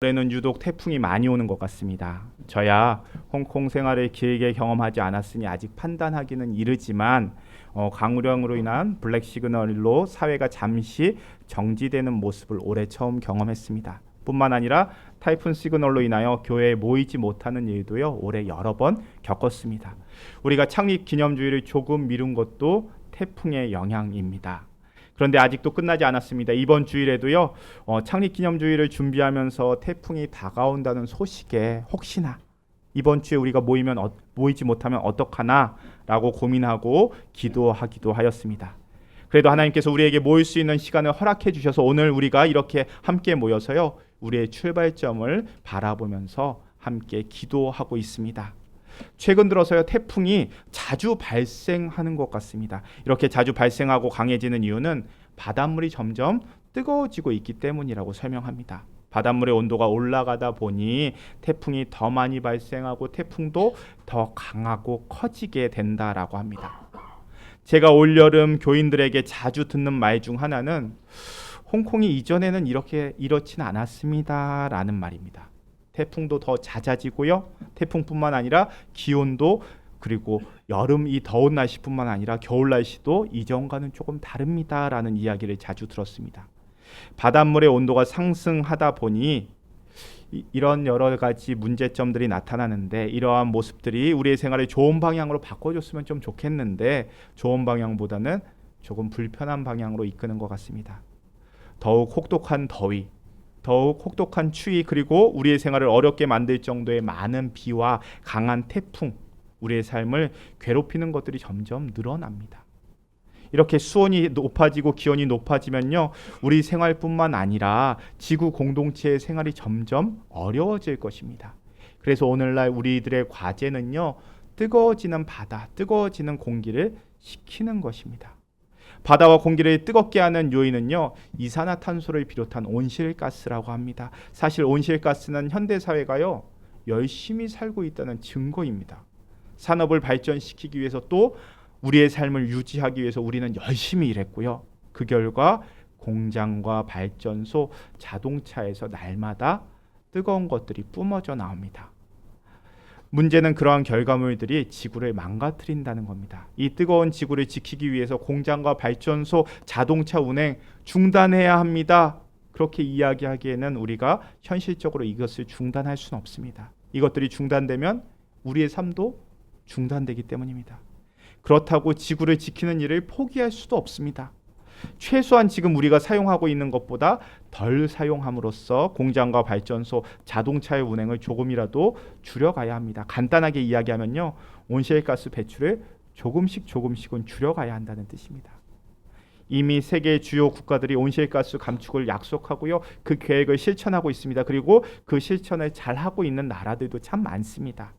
올해는 유독 태풍이 많이 오는 것 같습니다. 저야 홍콩 생활을 길게 경험하지 않았으니 아직 판단하기는 이르지만 강우량으로 인한 블랙 시그널로 사회가 잠시 정지되는 모습을 올해 처음 경험했습니다. 뿐만 아니라 타이푼 시그널로 인하여 교회에 모이지 못하는 일도요 올해 여러 번 겪었습니다. 우리가 창립 기념주일을 조금 미룬 것도 태풍의 영향입니다. 그런데 아직도 끝나지 않았습니다. 이번 주일에도요 창립 기념주일을 준비하면서 태풍이 다가온다는 소식에 혹시나 이번 주에 우리가 모이지 못하면 어떡하나 라고 고민하고 기도하기도 하였습니다. 그래도 하나님께서 우리에게 모일 수 있는 시간을 허락해 주셔서 오늘 우리가 이렇게 함께 모여서요 우리의 출발점을 바라보면서 함께 기도하고 있습니다. 최근 들어서요 태풍이 자주 발생하는 것 같습니다. 이렇게 자주 발생하고 강해지는 이유는 바닷물이 점점 뜨거워지고 있기 때문이라고 설명합니다. 바닷물의 온도가 올라가다 보니 태풍이 더 많이 발생하고 태풍도 더 강하고 커지게 된다라고 합니다. 제가 올여름 교인들에게 자주 듣는 말 중 하나는 홍콩이 이전에는 이렇지는 않았습니다 라는 말입니다. 태풍도 더 잦아지고요. 태풍뿐만 아니라 기온도 그리고 여름 이 더운 날씨뿐만 아니라 겨울 날씨도 이전과는 조금 다릅니다라는 이야기를 자주 들었습니다. 바닷물의 온도가 상승하다 보니 이런 여러 가지 문제점들이 나타나는데 이러한 모습들이 우리의 생활을 좋은 방향으로 바꿔줬으면 좀 좋겠는데 좋은 방향보다는 조금 불편한 방향으로 이끄는 것 같습니다. 더욱 혹독한 더위, 더욱 혹독한 추위 그리고 우리의 생활을 어렵게 만들 정도의 많은 비와 강한 태풍 우리의 삶을 괴롭히는 것들이 점점 늘어납니다. 이렇게 수온이 높아지고 기온이 높아지면요 우리 생활뿐만 아니라 지구 공동체의 생활이 점점 어려워질 것입니다. 그래서 오늘날 우리들의 과제는요 뜨거워지는 바다, 뜨거워지는 공기를 식히는 것입니다. 바다와 공기를 뜨겁게 하는 요인은요 이산화탄소를 비롯한 온실가스라고 합니다. 사실 온실가스는 현대사회가요 열심히 살고 있다는 증거입니다. 산업을 발전시키기 위해서 또 우리의 삶을 유지하기 위해서 우리는 열심히 일했고요. 그 결과 공장과 발전소, 자동차에서 날마다 뜨거운 것들이 뿜어져 나옵니다. 문제는 그러한 결과물들이 지구를 망가뜨린다는 겁니다. 이 뜨거운 지구를 지키기 위해서 공장과 발전소, 자동차 운행 중단해야 합니다. 그렇게 이야기하기에는 우리가 현실적으로 이것을 중단할 수는 없습니다. 이것들이 중단되면 우리의 삶도 중단되기 때문입니다. 그렇다고 지구를 지키는 일을 포기할 수도 없습니다. 최소한 지금 우리가 사용하고 있는 것보다 덜 사용함으로써 공장과 발전소, 자동차의 운행을 조금이라도 줄여가야 합니다. 간단하게 이야기하면요, 온실가스 배출을 조금씩은 줄여가야 한다는 뜻입니다. 이미 세계 주요 국가들이 온실가스 감축을 약속하고요, 그 계획을 실천하고 있습니다. 그리고 그 실천을 잘 하고 있는 나라들도 참 많습니다.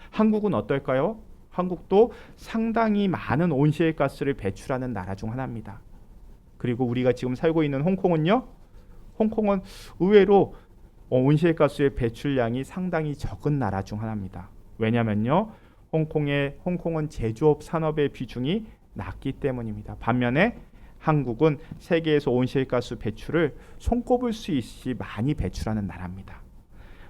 한국은 어떨까요? 한국도 상당히 많은 온실가스를 배출하는 나라 중 하나입니다. 그리고 우리가 지금 살고 있는 홍콩은요, 홍콩은 의외로 온실가스의 배출량이 상당히 적은 나라 중 하나입니다. 왜냐면요, 홍콩은 제조업 산업의 비중이 낮기 때문입니다. 반면에 한국은 세계에서 온실가스 배출을 손꼽을 수 있이 많이 배출하는 나라입니다.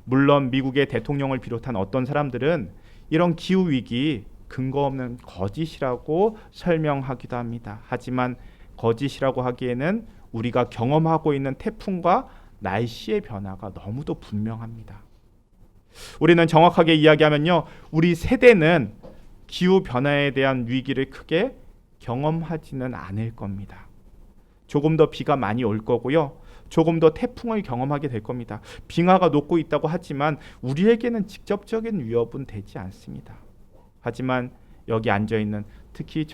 물론 미국의 대통령을 비롯한 어떤 사람들은 이런 기후위기 근거 없는 거짓이라고 설명하기도 합니다. 하지만 거짓이라고 하기에는 우리가 경험하고 있는 태풍과 날씨의 변화가 너무도 분명합니다. 우리는 정확하게 이야기하면요, 우리 세대는 기후 변화에 대한 위기를 크게 경험하지는 않을 겁니다. 조금 더 비가 많이 올 거고요, 조금 더 태풍을 경험하게 될 겁니다. 빙하가 녹고 있다고 하지만 우리에게는 직접적인 위협은 되지 않습니다. 하지만 여기 앉아있는 특히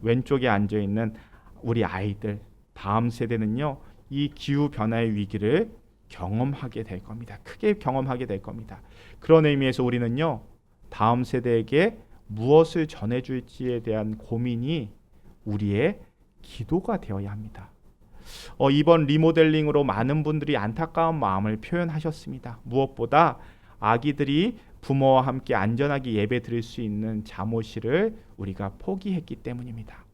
왼쪽에 앉아있는 우리 아이들 다음 세대는요, 이 기후 변화의 위기를 경험하게 될 겁니다. 크게 경험하게 될 겁니다. 그런 의미에서 우리는요, 다음 세대에게 무엇을 전해줄지에 대한 고민이 우리의 기도가 되어야 합니다. 이번 리모델링으로 많은 분들이 안타까운 마음을 표현하셨습니다. 무엇보다 아기들이 부모와 함께 안전하게 예배 드릴 수 있는 잠옷실을 우리가 포기했기 때문입니다.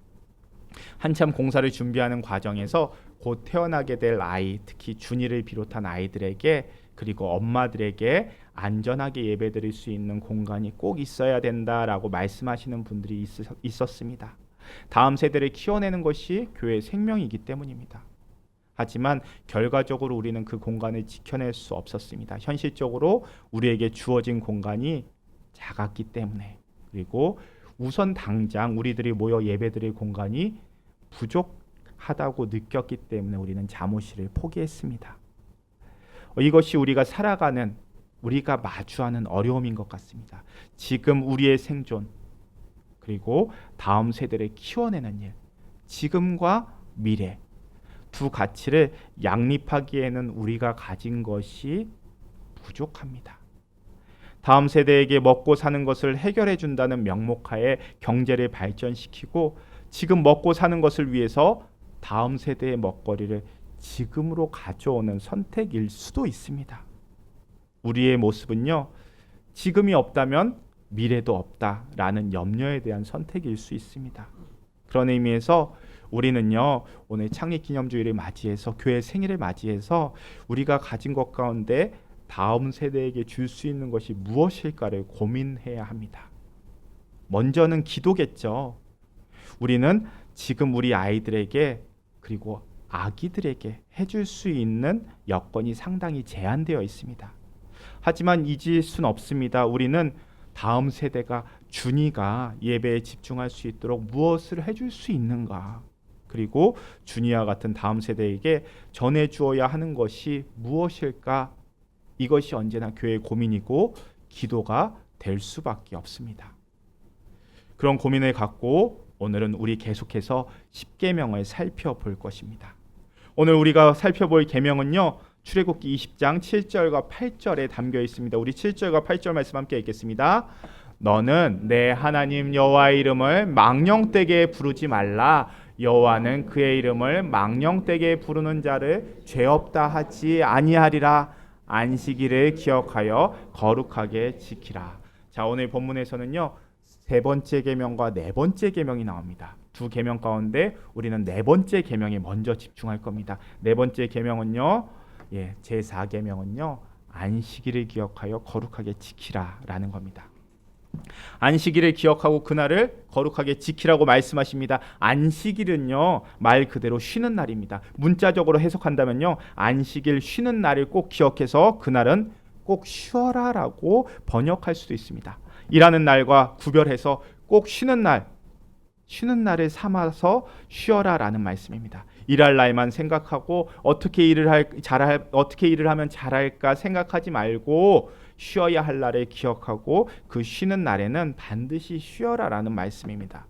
한참 공사를 준비하는 과정에서 곧 태어나게 될 아이, 특히 준이를 비롯한 아이들에게 그리고 엄마들에게 안전하게 예배드릴 수 있는 공간이 꼭 있어야 된다라고 말씀하시는 분들이 있었습니다. 다음 세대를 키워내는 것이 교회의 생명이기 때문입니다. 하지만 결과적으로 우리는 그 공간을 지켜낼 수 없었습니다. 현실적으로 우리에게 주어진 공간이 작았기 때문에, 그리고 우선 당장 우리들이 모여 예배드릴 공간이 부족하다고 느꼈기 때문에 우리는 잠옷실을 포기했습니다. 이것이 우리가 살아가는, 우리가 마주하는 어려움인 것 같습니다. 지금 우리의 생존, 그리고 다음 세대를 키워내는 일, 지금과 미래 두 가치를 양립하기에는 우리가 가진 것이 부족합니다. 다음 세대에게 먹고 사는 것을 해결해 준다는 명목하에 경제를 발전시키고 지금 먹고 사는 것을 위해서 다음 세대의 먹거리를 지금으로 가져오는 선택일 수도 있습니다. 우리의 모습은요, 지금이 없다면 미래도 없다라는 염려에 대한 선택일 수 있습니다. 그런 의미에서 우리는요, 오늘 창립기념주일을 맞이해서 교회 생일을 맞이해서 우리가 가진 것 가운데 다음 세대에게 줄 수 있는 것이 무엇일까를 고민해야 합니다. 먼저는 기도겠죠. 우리는 지금 우리 아이들에게 그리고 아기들에게 해줄 수 있는 여건이 상당히 제한되어 있습니다. 하지만 잊을 수는 없습니다. 우리는 다음 세대가 준이가 예배에 집중할 수 있도록 무엇을 해줄 수 있는가, 그리고 준이와 같은 다음 세대에게 전해주어야 하는 것이 무엇일까, 이것이 언제나 교회의 고민이고 기도가 될 수밖에 없습니다. 그런 고민을 갖고 오늘은 우리 계속해서 10계명을 살펴볼 것입니다. 오늘 우리가 살펴볼 계명은요, 출애굽기 20장 7절과 8절에 담겨 있습니다. 우리 7절과 8절 말씀 함께 읽겠습니다. 너는 내 하나님 여호와의 이름을 망령되게 부르지 말라. 여호와는 그의 이름을 망령되게 부르는 자를 죄 없다 하지 아니하리라. 안식일을 기억하여 거룩하게 지키라. 자, 오늘 본문에서는요, 세 번째 계명과 네 번째 계명이 나옵니다. 두 계명 가운데 우리는 네 번째 계명에 먼저 집중할 겁니다. 네 번째 계명은요, 제4계명은요, 안식일을 기억하여 거룩하게 지키라라는 겁니다. 안식일을 기억하고 그날을 거룩하게 지키라고 말씀하십니다. 안식일은요, 말 그대로 쉬는 날입니다. 문자적으로 해석한다면요, 안식일 쉬는 날을 꼭 기억해서 그날은 꼭 쉬어라라고 번역할 수도 있습니다. 일하는 날과 구별해서 꼭 쉬는 날을 삼아서 쉬어라라는 말씀입니다. 일할 날만 생각하고 어떻게 일을 하면 잘할까 생각하지 말고 쉬어야 할 날을 기억하고 그 쉬는 날에는 반드시 쉬어라라는 말씀입니다.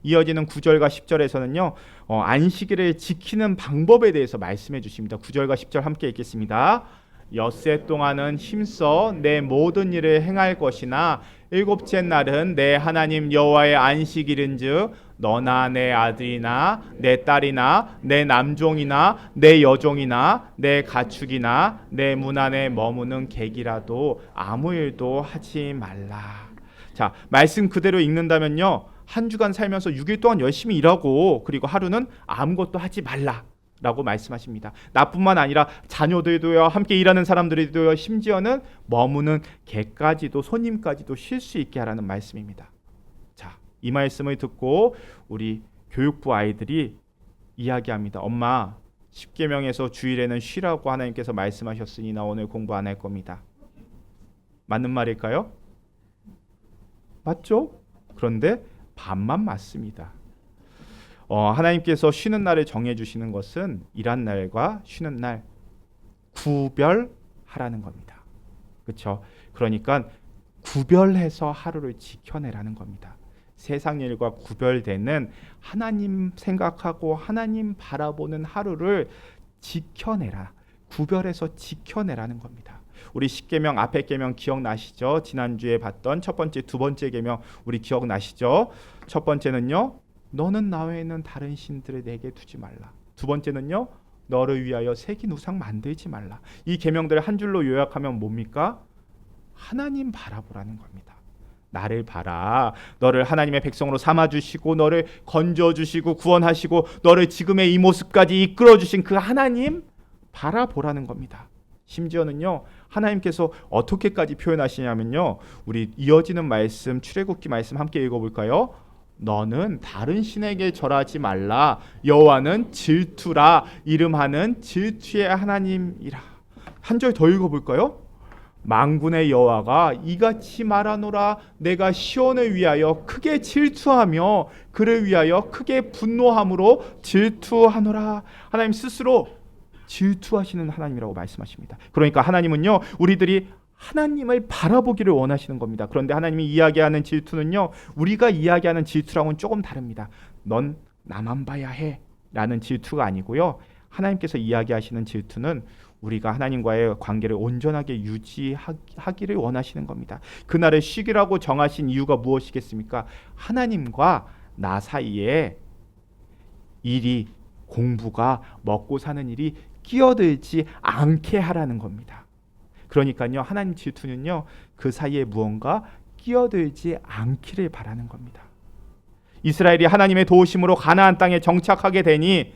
이어지는 9절과 10절에서는요, 안식일을 지키는 방법에 대해서 말씀해 주십니다. 9절과 10절 함께 읽겠습니다. 엿새 동안은 힘써 내 모든 일을 행할 것이나 일곱째 날은 내 하나님 여호와의 안식일인즉 너나 내 아들이나 내 딸이나 내 남종이나 내 여종이나 내 가축이나 내 문 안에 머무는 객이라도 아무 일도 하지 말라. 자, 말씀 그대로 읽는다면요, 한 주간 살면서 6일 동안 열심히 일하고 그리고 하루는 아무것도 하지 말라 라고 말씀하십니다. 나뿐만 아니라 자녀들도요, 함께 일하는 사람들도요, 심지어는 머무는 객까지도, 손님까지도 쉴 수 있게 하라는 말씀입니다. 자, 이 말씀을 듣고 우리 교육부 아이들이 이야기합니다. 엄마, 10계명에서 주일에는 쉬라고 하나님께서 말씀하셨으니 나 오늘 공부 안 할 겁니다. 맞는 말일까요? 맞죠? 그런데 반만 맞습니다. 하나님께서 쉬는 날을 정해주시는 것은 일한 날과 쉬는 날 구별하라는 겁니다. 그렇죠? 그러니까 구별해서 하루를 지켜내라는 겁니다. 세상 일과 구별되는 하나님 생각하고 하나님 바라보는 하루를 지켜내라. 구별해서 지켜내라는 겁니다. 우리 10계명 앞에 계명 기억나시죠? 지난주에 봤던 첫 번째, 두 번째 계명 우리 기억나시죠? 첫 번째는요, 너는 나 외에는 다른 신들을 내게 두지 말라. 두 번째는요, 너를 위하여 새긴 우상 만들지 말라. 이 계명들을 한 줄로 요약하면 뭡니까? 하나님 바라보라는 겁니다. 나를 봐라. 너를 하나님의 백성으로 삼아주시고 너를 건져주시고 구원하시고 너를 지금의 이 모습까지 이끌어주신 그 하나님 바라보라는 겁니다. 심지어는요, 하나님께서 어떻게까지 표현하시냐면요, 우리 이어지는 말씀, 출애굽기 말씀 함께 읽어볼까요? 너는 다른 신에게 절하지 말라. 여호와는 질투라. 이름하는 질투의 하나님이라. 한 절 더 읽어볼까요? 만군의 여호와가 이같이 말하노라. 내가 시온을 위하여 크게 질투하며 그를 위하여 크게 분노함으로 질투하노라. 하나님 스스로 질투하시는 하나님이라고 말씀하십니다. 그러니까 하나님은요, 우리들이 하나님을 바라보기를 원하시는 겁니다. 그런데 하나님이 이야기하는 질투는요, 우리가 이야기하는 질투랑은 조금 다릅니다. 넌 나만 봐야 해 라는 질투가 아니고요, 하나님께서 이야기하시는 질투는 우리가 하나님과의 관계를 온전하게 유지하기를 원하시는 겁니다. 그날을 쉬기라고 정하신 이유가 무엇이겠습니까? 하나님과 나 사이에 일이, 공부가, 먹고 사는 일이 끼어들지 않게 하라는 겁니다. 그러니까요, 하나님 질투는요, 그 사이에 무언가 끼어들지 않기를 바라는 겁니다. 이스라엘이 하나님의 도우심으로 가나안 땅에 정착하게 되니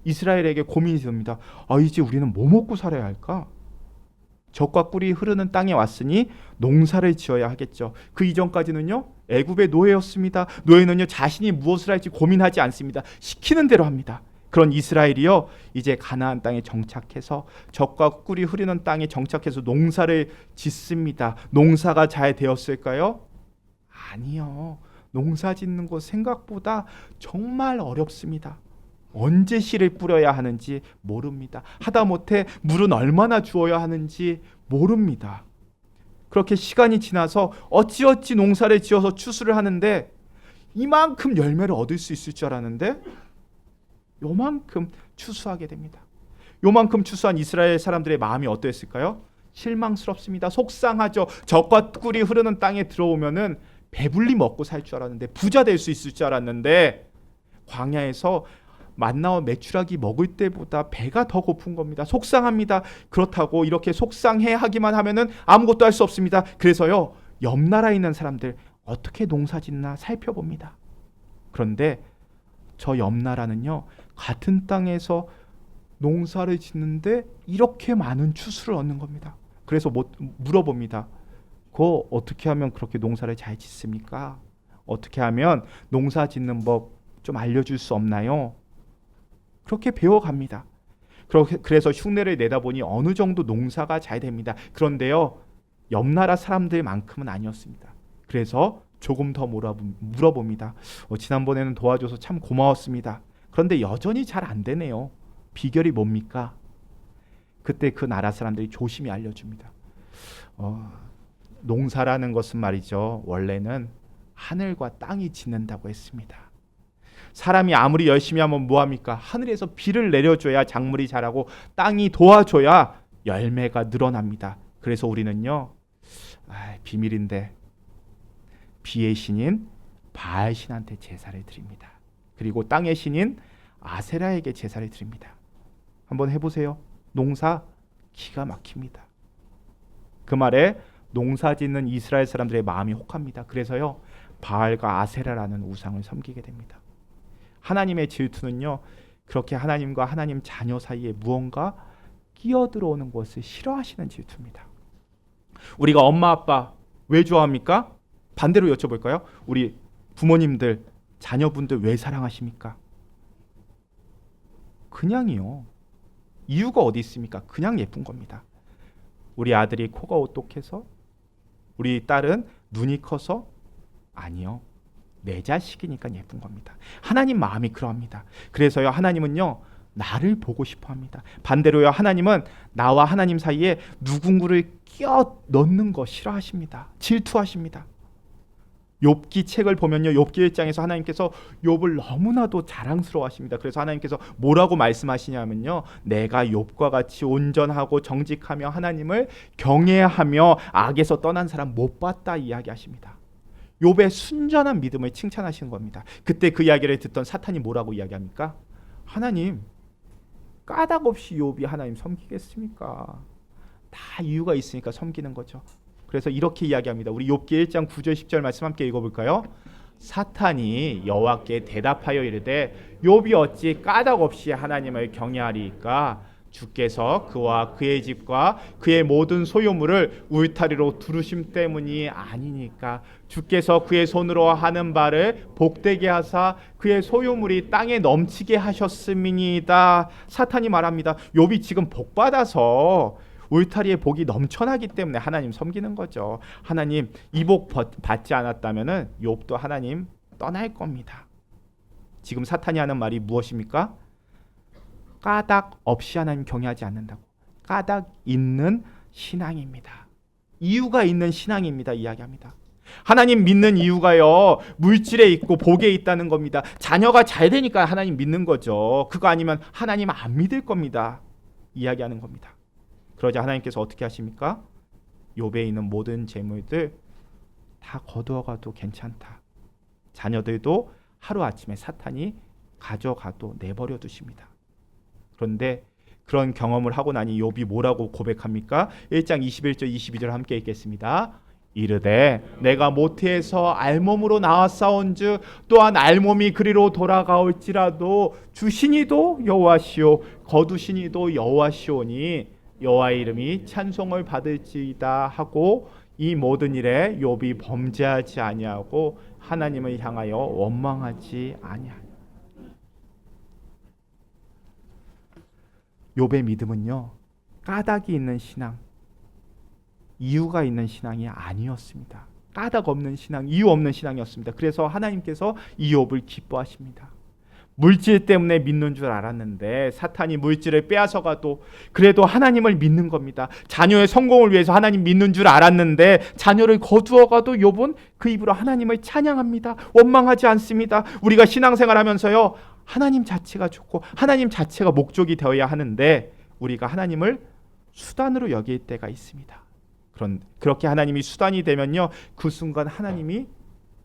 이스라엘에게 고민이 듭니다. 이제 우리는 뭐 먹고 살아야 할까? 젖과 꿀이 흐르는 땅에 왔으니 농사를 지어야 하겠죠. 그 이전까지는요, 애굽의 노예였습니다. 노예는요, 자신이 무엇을 할지 고민하지 않습니다. 시키는 대로 합니다. 그런 이스라엘이요, 이제 가나안 땅에 정착해서 젖과 꿀이 흐르는 땅에 정착해서 농사를 짓습니다. 농사가 잘 되었을까요? 아니요. 농사 짓는 것 생각보다 정말 어렵습니다. 언제 씨를 뿌려야 하는지 모릅니다. 하다못해 물은 얼마나 주어야 하는지 모릅니다. 그렇게 시간이 지나서 어찌어찌 농사를 지어서 추수를 하는데 이만큼 열매를 얻을 수 있을 줄 알았는데 요만큼 추수하게 됩니다. 요만큼 추수한 이스라엘 사람들의 마음이 어떠했을까요? 실망스럽습니다. 속상하죠. 젖과 꿀이 흐르는 땅에 들어오면은 배불리 먹고 살 줄 알았는데, 부자 될 수 있을 줄 알았는데, 광야에서 만나와 메추라기 먹을 때보다 배가 더 고픈 겁니다. 속상합니다. 그렇다고 이렇게 속상해하기만 하면은 아무것도 할 수 없습니다. 그래서요, 옆 나라에 있는 사람들 어떻게 농사짓나 살펴봅니다. 그런데 저 옆 나라는요, 같은 땅에서 농사를 짓는데 이렇게 많은 추수를 얻는 겁니다. 그래서 물어봅니다. 그거 어떻게 하면 그렇게 농사를 잘 짓습니까? 어떻게 하면 농사 짓는 법 좀 알려줄 수 없나요? 그렇게 배워갑니다. 그래서 흉내를 내다 보니 어느 정도 농사가 잘 됩니다. 그런데요, 옆 나라 사람들만큼은 아니었습니다. 그래서 조금 더 물어봅니다. 지난번에는 도와줘서 참 고마웠습니다. 그런데 여전히 잘 안 되네요. 비결이 뭡니까? 그때 그 나라 사람들이 조심히 알려줍니다. 농사라는 것은 말이죠, 원래는 하늘과 땅이 짓는다고 했습니다. 사람이 아무리 열심히 하면 뭐합니까? 하늘에서 비를 내려줘야 작물이 자라고 땅이 도와줘야 열매가 늘어납니다. 그래서 우리는요, 비밀인데 비의 신인 바알 신한테 제사를 드립니다. 그리고 땅의 신인 아세라에게 제사를 드립니다. 한번 해보세요. 농사 기가 막힙니다. 그 말에 농사 짓는 이스라엘 사람들의 마음이 혹합니다. 그래서요, 바알과 아세라라는 우상을 섬기게 됩니다. 하나님의 질투는요, 그렇게 하나님과 하나님 자녀 사이에 무언가 끼어들어오는 것을 싫어하시는 질투입니다. 우리가 엄마 아빠 왜 좋아합니까? 반대로 여쭤볼까요? 우리 부모님들, 자녀분들 왜 사랑하십니까? 그냥이요. 이유가 어디 있습니까? 그냥 예쁜 겁니다. 우리 아들이 코가 오똑해서? 우리 딸은 눈이 커서? 아니요. 내 자식이니까 예쁜 겁니다. 하나님 마음이 그러합니다. 그래서요, 하나님은요, 나를 보고 싶어 합니다. 반대로요, 하나님은 나와 하나님 사이에 누군가를 끼어 넣는 거 싫어하십니다. 질투하십니다. 욥기 책을 보면요, 욥기 1장에서 하나님께서 욥을 너무나도 자랑스러워하십니다. 그래서 하나님께서 뭐라고 말씀하시냐면요, 내가 욥과 같이 온전하고 정직하며 하나님을 경외하며 악에서 떠난 사람 못 봤다 이야기하십니다. 욥의 순전한 믿음을 칭찬하시는 겁니다. 그때 그 이야기를 듣던 사탄이 뭐라고 이야기합니까? 하나님, 까닭 없이 욥이 하나님 섬기겠습니까? 다 이유가 있으니까 섬기는 거죠. 그래서 이렇게 이야기합니다. 우리 욥기 1장 9절 10절 말씀 함께 읽어볼까요? 사탄이 여호와께 대답하여 이르되 욥이 어찌 까닭 없이 하나님을 경외하리이까? 주께서 그와 그의 집과 그의 모든 소유물을 울타리로 두르심 때문이 아니니까. 주께서 그의 손으로 하는 바를 복되게 하사 그의 소유물이 땅에 넘치게 하셨음이니이다. 사탄이 말합니다. 욥이 지금 복받아서 울타리에 복이 넘쳐나기 때문에 하나님 섬기는 거죠. 하나님 이 복 받지 않았다면은 욥도 하나님 떠날 겁니다. 지금 사탄이 하는 말이 무엇입니까? 까닭 없이 하나님 경외하지 않는다고. 까닭 있는 신앙입니다. 이유가 있는 신앙입니다. 이야기합니다. 하나님 믿는 이유가요, 물질에 있고 복에 있다는 겁니다. 자녀가 잘 되니까 하나님 믿는 거죠. 그거 아니면 하나님 안 믿을 겁니다. 이야기하는 겁니다. 그러자 하나님께서 어떻게 하십니까? 욥에 있는 모든 재물들 다 거두어가도 괜찮다. 자녀들도 하루아침에 사탄이 가져가도 내버려 두십니다. 그런데 그런 경험을 하고 나니 욥이 뭐라고 고백합니까? 1장 21절 22절 함께 읽겠습니다. 이르되 내가 모태에서 알몸으로 나왔사온즉 또한 알몸이 그리로 돌아가올지라도 주시니도 여호와시오 거두시니도 여호와시오니 여호와의 이름이 찬송을 받을지이다 하고 이 모든 일에 욥이 범죄하지 아니하고 하나님을 향하여 원망하지 아니하니. 욥의 믿음은요, 까닭이 있는 신앙, 이유가 있는 신앙이 아니었습니다. 까닭 없는 신앙, 이유 없는 신앙이었습니다. 그래서 하나님께서 이 욥을 기뻐하십니다. 물질 때문에 믿는 줄 알았는데 사탄이 물질을 빼앗아가도 그래도 하나님을 믿는 겁니다. 자녀의 성공을 위해서 하나님 믿는 줄 알았는데 자녀를 거두어가도 욥은 그 입으로 하나님을 찬양합니다. 원망하지 않습니다. 우리가 신앙생활하면서요, 하나님 자체가 좋고 하나님 자체가 목적이 되어야 하는데 우리가 하나님을 수단으로 여길 때가 있습니다. 그렇게 하나님이 수단이 되면요, 그 순간 하나님이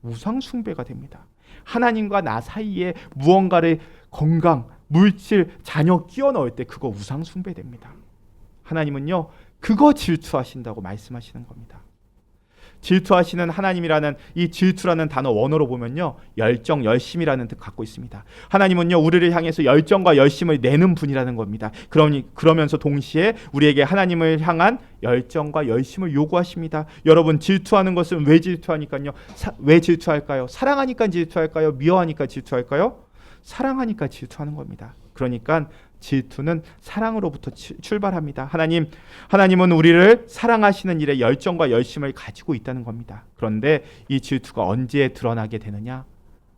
우상 숭배가 됩니다. 하나님과 나 사이에 무언가를 건강, 물질, 자녀 끼워 넣을 때 그거 우상 숭배됩니다. 하나님은요, 그거 질투하신다고 말씀하시는 겁니다. 질투하시는 하나님이라는 이 질투라는 단어 원어로 보면요, 열정, 열심이라는 뜻 갖고 있습니다. 하나님은요, 우리를 향해서 열정과 열심을 내는 분이라는 겁니다. 그러면서 동시에 우리에게 하나님을 향한 열정과 열심을 요구하십니다. 여러분, 질투하는 것은 왜 질투하니까요? 왜 질투할까요? 사랑하니까 질투할까요? 미워하니까 질투할까요? 사랑하니까 질투하는 겁니다. 그러니까 질투는 사랑으로부터 출발합니다. 하나님은 우리를 사랑하시는 일에 열정과 열심을 가지고 있다는 겁니다. 그런데 이 질투가 언제 드러나게 되느냐?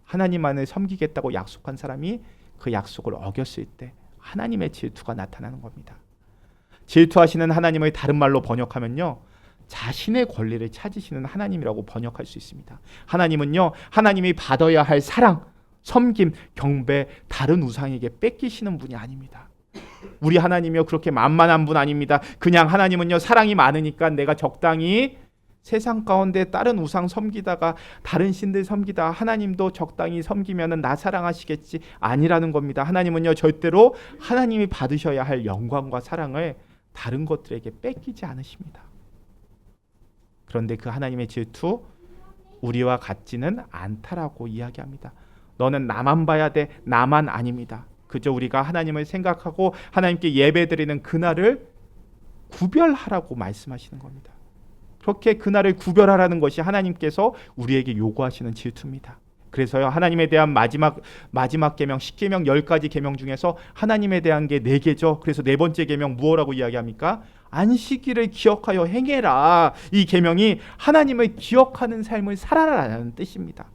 하나님만을 섬기겠다고 약속한 사람이 그 약속을 어겼을 때 하나님의 질투가 나타나는 겁니다. 질투하시는 하나님을 다른 말로 번역하면요, 자신의 권리를 찾으시는 하나님이라고 번역할 수 있습니다. 하나님은요, 하나님이 받아야 할 사랑, 섬김, 경배, 다른 우상에게 뺏기시는 분이 아닙니다. 우리 하나님이요, 그렇게 만만한 분 아닙니다. 그냥 하나님은요, 사랑이 많으니까 내가 적당히 세상 가운데 다른 우상 섬기다가 다른 신들 섬기다가 하나님도 적당히 섬기면은 나 사랑하시겠지, 아니라는 겁니다. 하나님은요, 절대로 하나님이 받으셔야 할 영광과 사랑을 다른 것들에게 뺏기지 않으십니다. 그런데 그 하나님의 질투 우리와 같지는 않다라고 이야기합니다. 너는 나만 봐야 돼, 나만 아닙니다. 그저 우리가 하나님을 생각하고 하나님께 예배드리는 그날을 구별하라고 말씀하시는 겁니다. 그렇게 그날을 구별하라는 것이 하나님께서 우리에게 요구하시는 질투입니다. 그래서요, 하나님에 대한 마지막 계명, 10계명 10가지 계명 중에서 하나님에 대한 게 4개죠. 그래서 4번째 계명 무엇라고 이야기합니까? 안식일을 기억하여 행해라. 이 계명이 하나님을 기억하는 삶을 살아라라는 뜻입니다.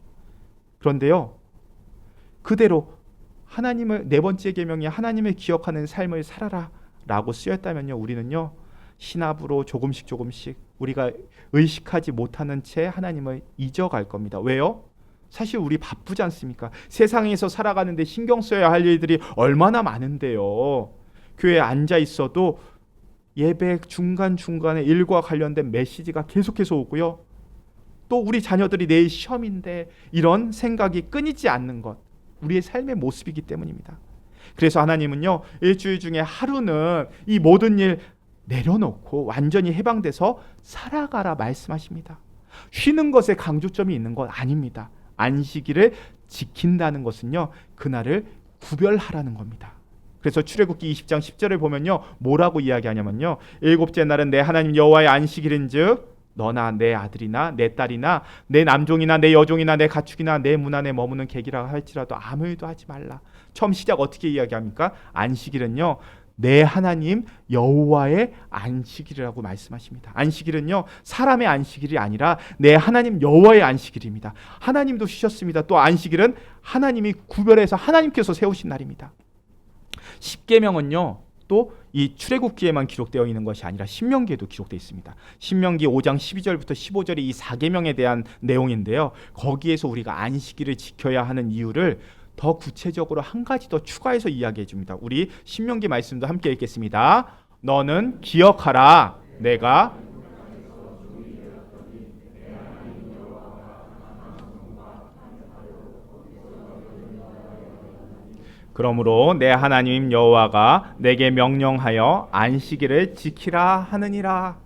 그런데요, 그대로 하나님을 4번째 계명이 하나님을 기억하는 삶을 살아라라고 쓰였다면요, 우리는요, 신압으로 조금씩 우리가 의식하지 못하는 채 하나님을 잊어갈 겁니다. 왜요? 사실 우리 바쁘지 않습니까? 세상에서 살아가는데 신경 써야 할 일들이 얼마나 많은데요. 교회에 앉아 있어도 예배 중간중간에 일과 관련된 메시지가 계속해서 오고요. 또 우리 자녀들이 내일 시험인데 이런 생각이 끊이지 않는 것, 우리의 삶의 모습이기 때문입니다. 그래서 하나님은요, 일주일 중에 하루는 이 모든 일 내려놓고 완전히 해방돼서 살아가라 말씀하십니다. 쉬는 것에 강조점이 있는 건 아닙니다. 안식일을 지킨다는 것은요, 그날을 구별하라는 겁니다. 그래서 출애굽기 20장 10절을 보면요, 뭐라고 이야기하냐면요, 일곱째 날은 내 하나님 여호와의 안식일인즉 너나 내 아들이나 내 딸이나 내 남종이나 내 여종이나 내 가축이나 내 문 안에 머무는 객이라 할지라도 아무 일도 하지 말라. 처음 시작 어떻게 이야기합니까? 안식일은요, 내 하나님 여호와의 안식일이라고 말씀하십니다. 안식일은요, 사람의 안식일이 아니라 내 하나님 여호와의 안식일입니다. 하나님도 쉬셨습니다. 또 안식일은 하나님이 구별해서 하나님께서 세우신 날입니다. 십계명은요, 또 이 출애굽기에만 기록되어 있는 것이 아니라 신명기에도 기록되어 있습니다. 신명기 5장 12절부터 15절이 이 4계명에 대한 내용인데요. 거기에서 우리가 안식일을 지켜야 하는 이유를 더 구체적으로 한 가지 더 추가해서 이야기해 줍니다. 우리 신명기 말씀도 함께 읽겠습니다. 너는 기억하라. 내가 그러므로 내 하나님 여호와가 내게 명령하여 안식일을 지키라 하느니라.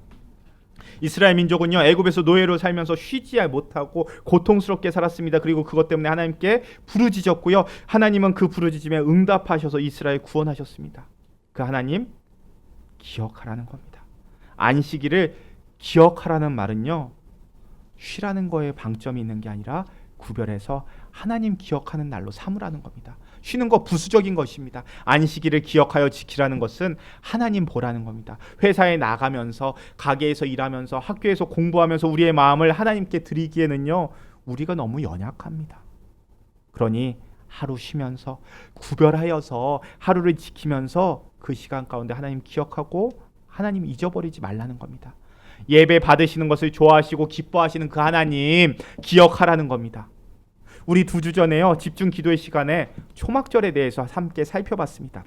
이스라엘 민족은요, 애굽에서 노예로 살면서 쉬지 못하고 고통스럽게 살았습니다. 그리고 그것 때문에 하나님께 부르짖었고요, 하나님은 그 부르짖음에 응답하셔서 이스라엘 구원하셨습니다. 그 하나님 기억하라는 겁니다. 안식일을 기억하라는 말은요, 쉬라는 거에 방점이 있는 게 아니라 구별해서 하나님 기억하는 날로 삼으라는 겁니다. 쉬는 거 부수적인 것입니다. 안식일을 기억하여 지키라는 것은 하나님 보라는 겁니다. 회사에 나가면서, 가게에서 일하면서, 학교에서 공부하면서 우리의 마음을 하나님께 드리기에는요, 우리가 너무 연약합니다. 그러니 하루 쉬면서 구별하여서 하루를 지키면서 그 시간 가운데 하나님 기억하고 하나님 잊어버리지 말라는 겁니다. 예배 받으시는 것을 좋아하시고 기뻐하시는 그 하나님 기억하라는 겁니다. 우리 2주 전에요, 집중 기도의 시간에 초막절에 대해서 함께 살펴봤습니다.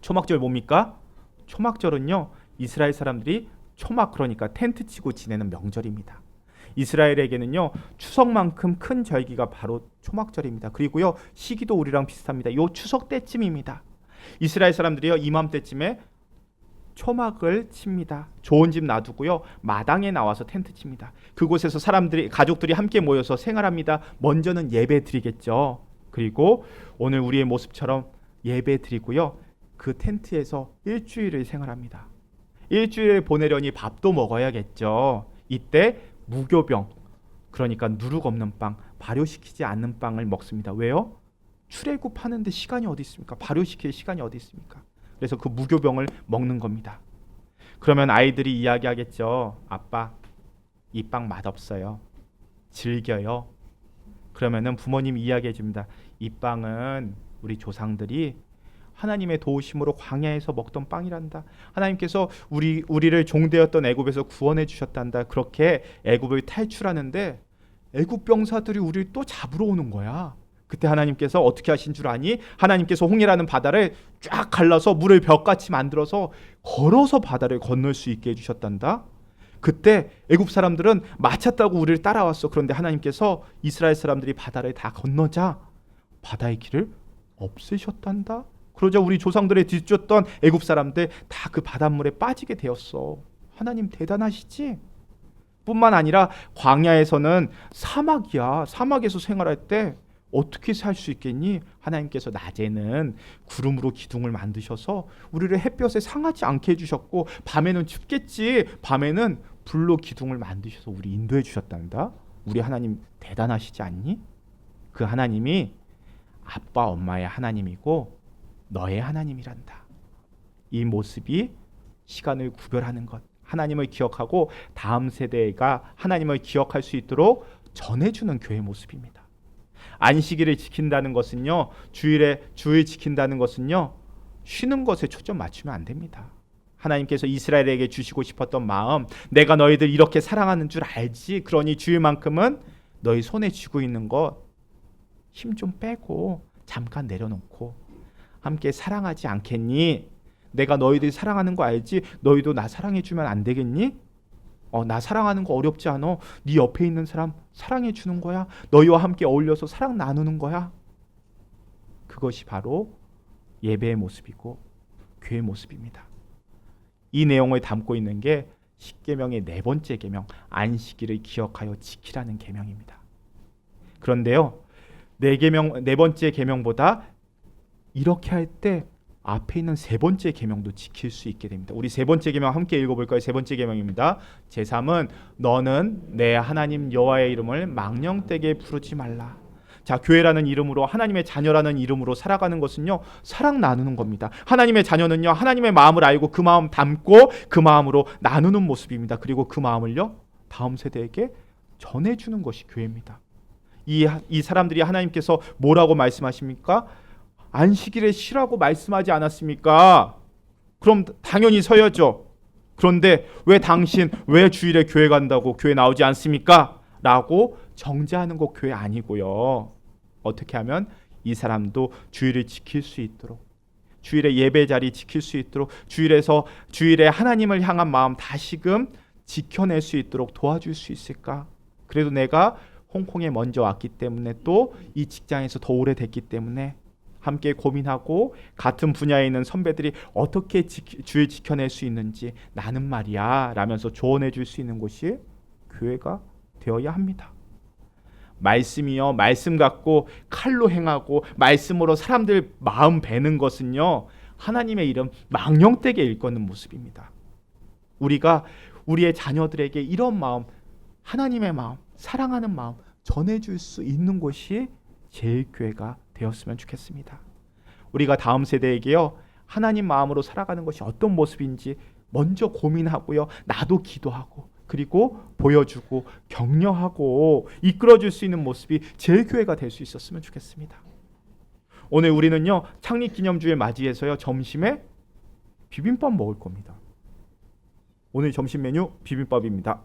초막절 뭡니까? 초막절은요, 이스라엘 사람들이 초막, 그러니까 텐트 치고 지내는 명절입니다. 이스라엘에게는요, 추석만큼 큰 절기가 바로 초막절입니다. 그리고요, 시기도 우리랑 비슷합니다. 요 추석 때쯤입니다. 이스라엘 사람들이요, 이맘때쯤에 초막을 칩니다. 좋은 집 놔두고요, 마당에 나와서 텐트 칩니다. 그곳에서 사람들이, 가족들이 함께 모여서 생활합니다. 먼저는 예배 드리겠죠. 그리고 오늘 우리의 모습처럼 예배 드리고요, 그 텐트에서 일주일을 생활합니다. 일주일을 보내려니 밥도 먹어야겠죠. 이때 무교병, 그러니까 누룩 없는 빵, 발효시키지 않는 빵을 먹습니다. 왜요? 출애굽하는데 시간이 어디 있습니까? 발효시킬 시간이 어디 있습니까? 그래서 그 무교병을 먹는 겁니다. 그러면 아이들이 이야기하겠죠. 아빠, 이 빵 맛없어요. 질겨요. 그러면은 부모님이 이야기해 줍니다. 이 빵은 우리 조상들이 하나님의 도우심으로 광야에서 먹던 빵이란다. 하나님께서 우리를 종되었던 애굽에서 구원해 주셨단다. 그렇게 애굽을 탈출하는데 애굽 병사들이 우리를 또 잡으러 오는 거야. 그때 하나님께서 어떻게 하신 줄 아니? 하나님께서 홍해라는 바다를 쫙 갈라서 물을 벽같이 만들어서 걸어서 바다를 건널 수 있게 해주셨단다. 그때 애굽 사람들은 마차 타고 우리를 따라왔어. 그런데 하나님께서 이스라엘 사람들이 바다를 다 건너자 바다의 길을 없애셨단다. 그러자 우리 조상들의 뒤쫓던 애굽 사람들 다 그 바닷물에 빠지게 되었어. 하나님 대단하시지? 뿐만 아니라 광야에서는 사막이야. 사막에서 생활할 때 어떻게 살 수 있겠니? 하나님께서 낮에는 구름으로 기둥을 만드셔서 우리를 햇볕에 상하지 않게 해주셨고, 밤에는 춥겠지. 밤에는 불로 기둥을 만드셔서 우리 인도해 주셨단다. 우리 하나님 대단하시지 않니? 그 하나님이 아빠 엄마의 하나님이고 너의 하나님이란다. 이 모습이 시간을 구별하는 것, 하나님을 기억하고 다음 세대가 하나님을 기억할 수 있도록 전해주는 교회 모습입니다. 안식일을 지킨다는 것은요, 주일 지킨다는 것은요, 쉬는 것에 초점 맞추면 안 됩니다. 하나님께서 이스라엘에게 주시고 싶었던 마음, 내가 너희들 이렇게 사랑하는 줄 알지? 그러니 주일만큼은 너희 손에 쥐고 있는 것 힘 좀 빼고 잠깐 내려놓고 함께 사랑하지 않겠니? 내가 너희들 사랑하는 거 알지? 너희도 나 사랑해주면 안 되겠니? 나 사랑하는 거 어렵지 않아? 네 옆에 있는 사람 사랑해 주는 거야. 너희와 함께 어울려서 사랑 나누는 거야. 그것이 바로 예배의 모습이고 교회의 모습입니다. 이 내용을 담고 있는 게 십계명의 네 번째 계명, 안식일을 기억하여 지키라는 계명입니다. 그런데요, 네 번째 계명보다 이렇게 할 때 앞에 있는 세 번째 계명도 지킬 수 있게 됩니다. 우리 세 번째 계명 함께 읽어볼까요? 세 번째 계명입니다. 제3은 너는 내 하나님 여호와의 이름을 망령되게 부르지 말라. 자, 교회라는 이름으로, 하나님의 자녀라는 이름으로 살아가는 것은요, 사랑 나누는 겁니다. 하나님의 자녀는요, 하나님의 마음을 알고 그 마음 담고 그 마음으로 나누는 모습입니다. 그리고 그 마음을요, 다음 세대에게 전해주는 것이 교회입니다. 이 사람들이 하나님께서 뭐라고 말씀하십니까? 안식일에 쉬라고 말씀하지 않았습니까? 그럼 당연히 서야죠. 그런데 왜 주일에 교회 간다고 교회 나오지 않습니까? 라고 정죄하는 거 교회 아니고요. 어떻게 하면 이 사람도 주일을 지킬 수 있도록, 주일의 예배 자리 지킬 수 있도록, 주일에 하나님을 향한 마음 다시금 지켜낼 수 있도록 도와줄 수 있을까? 그래도 내가 홍콩에 먼저 왔기 때문에, 또 이 직장에서 더 오래됐기 때문에 함께 고민하고 같은 분야에 있는 선배들이 어떻게 주일 지켜낼 수 있는지 나는 말이야 라면서 조언해 줄 수 있는 곳이 교회가 되어야 합니다. 말씀이요, 말씀 갖고 칼로 행하고 말씀으로 사람들 마음 베는 것은요, 하나님의 이름 망령되게 일컫는 모습입니다. 우리가 우리의 자녀들에게 이런 마음, 하나님의 마음, 사랑하는 마음 전해줄 수 있는 곳이 제일교회가 되었으면 좋겠습니다. 우리가 다음 세대에게요, 하나님 마음으로 살아가는 것이 어떤 모습인지 먼저 고민하고요, 나도 기도하고 그리고 보여주고 격려하고 이끌어줄 수 있는 모습이 제일교회가 될 수 있었으면 좋겠습니다. 오늘 우리는요, 창립기념주일 맞이해서요, 점심에 비빔밥 먹을 겁니다. 오늘 점심 메뉴 비빔밥입니다.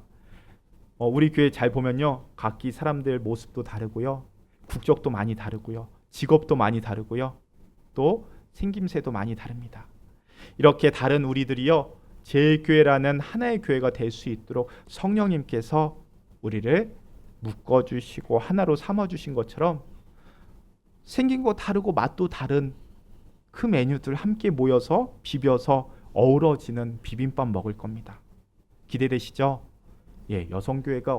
우리 교회 잘 보면요, 각기 사람들 모습도 다르고요, 국적도 많이 다르고요, 직업도 많이 다르고요, 또 생김새도 많이 다릅니다. 이렇게 다른 우리들이요, 제일교회라는 하나의 교회가 될 수 있도록 성령님께서 우리를 묶어주시고 하나로 삼아주신 것처럼 생긴 거 다르고 맛도 다른 그 메뉴들 함께 모여서 비벼서 어우러지는 비빔밥 먹을 겁니다. 기대되시죠? 예, 여성교회가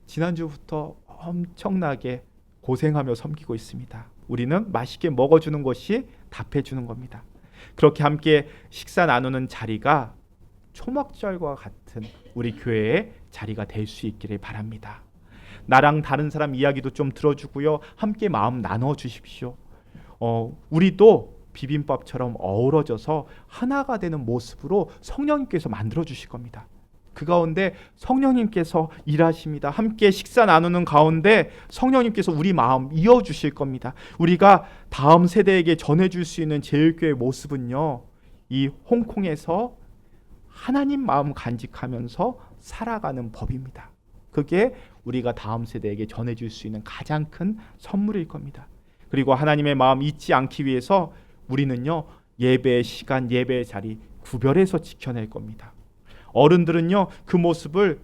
지난주부터 엄청나게 고생하며 섬기고 있습니다. 우리는 맛있게 먹어주는 것이 답해주는 겁니다. 그렇게 함께 식사 나누는 자리가 초막절과 같은 우리 교회의 자리가 될 수 있기를 바랍니다. 나랑 다른 사람 이야기도 좀 들어주고요, 함께 마음 나눠주십시오. 우리도 비빔밥처럼 어우러져서 하나가 되는 모습으로 성령님께서 만들어 주실 겁니다. 그 가운데 성령님께서 일하십니다. 함께 식사 나누는 가운데 성령님께서 우리 마음 이어주실 겁니다. 우리가 다음 세대에게 전해줄 수 있는 제일교회의 모습은요, 이 홍콩에서 하나님 마음 간직하면서 살아가는 법입니다. 그게 우리가 다음 세대에게 전해줄 수 있는 가장 큰 선물일 겁니다. 그리고 하나님의 마음 잊지 않기 위해서 우리는요, 예배의 시간, 예배의 자리 구별해서 지켜낼 겁니다. 어른들은요, 그 모습을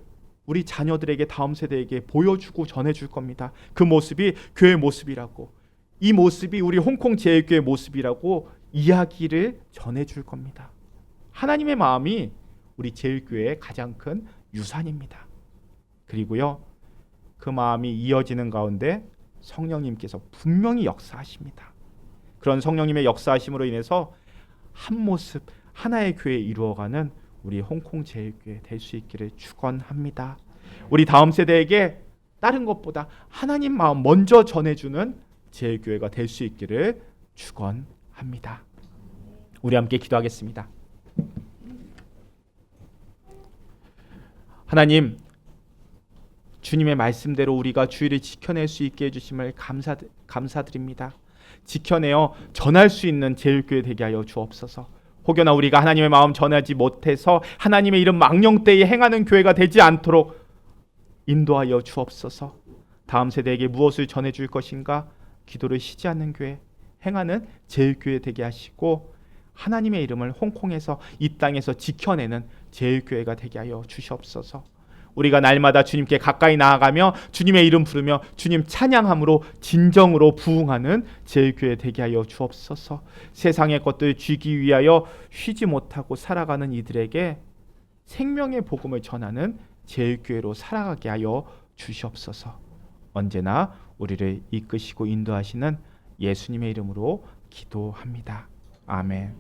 우리 자녀들에게, 다음 세대에게 보여주고 전해줄 겁니다. 그 모습이 교회 모습이라고, 이 모습이 우리 홍콩 제일교회 모습이라고 이야기를 전해줄 겁니다. 하나님의 마음이 우리 제일교회의 가장 큰 유산입니다. 그리고요, 그 마음이 이어지는 가운데 성령님께서 분명히 역사하십니다. 그런 성령님의 역사하심으로 인해서 한 모습, 하나의 교회 이루어가는 우리 홍콩 제일교회 될 수 있기를 축원합니다. 우리 다음 세대에게 다른 것보다 하나님 마음 먼저 전해주는 제일교회가 될 수 있기를 축원합니다. 우리 함께 기도하겠습니다. 하나님, 주님의 말씀대로 우리가 주일을 지켜낼 수 있게 해주심을 감사드립니다. 지켜내어 전할 수 있는 제일교회 되게 하여 주옵소서. 혹여나 우리가 하나님의 마음 전하지 못해서 하나님의 이름 망령되이 행하는 교회가 되지 않도록 인도하여 주옵소서. 다음 세대에게 무엇을 전해줄 것인가 기도를 쉬지 않는 교회, 행하는 제일교회 되게 하시고 하나님의 이름을 홍콩에서, 이 땅에서 지켜내는 제일교회가 되게 하여 주시옵소서. 우리가 날마다 주님께 가까이 나아가며 주님의 이름 부르며 주님 찬양함으로 진정으로 부흥하는 제일교회 되게 하여 주옵소서. 세상의 것들 쥐기 위하여 쉬지 못하고 살아가는 이들에게 생명의 복음을 전하는 제일교회로 살아가게 하여 주시옵소서. 언제나 우리를 이끄시고 인도하시는 예수님의 이름으로 기도합니다. 아멘.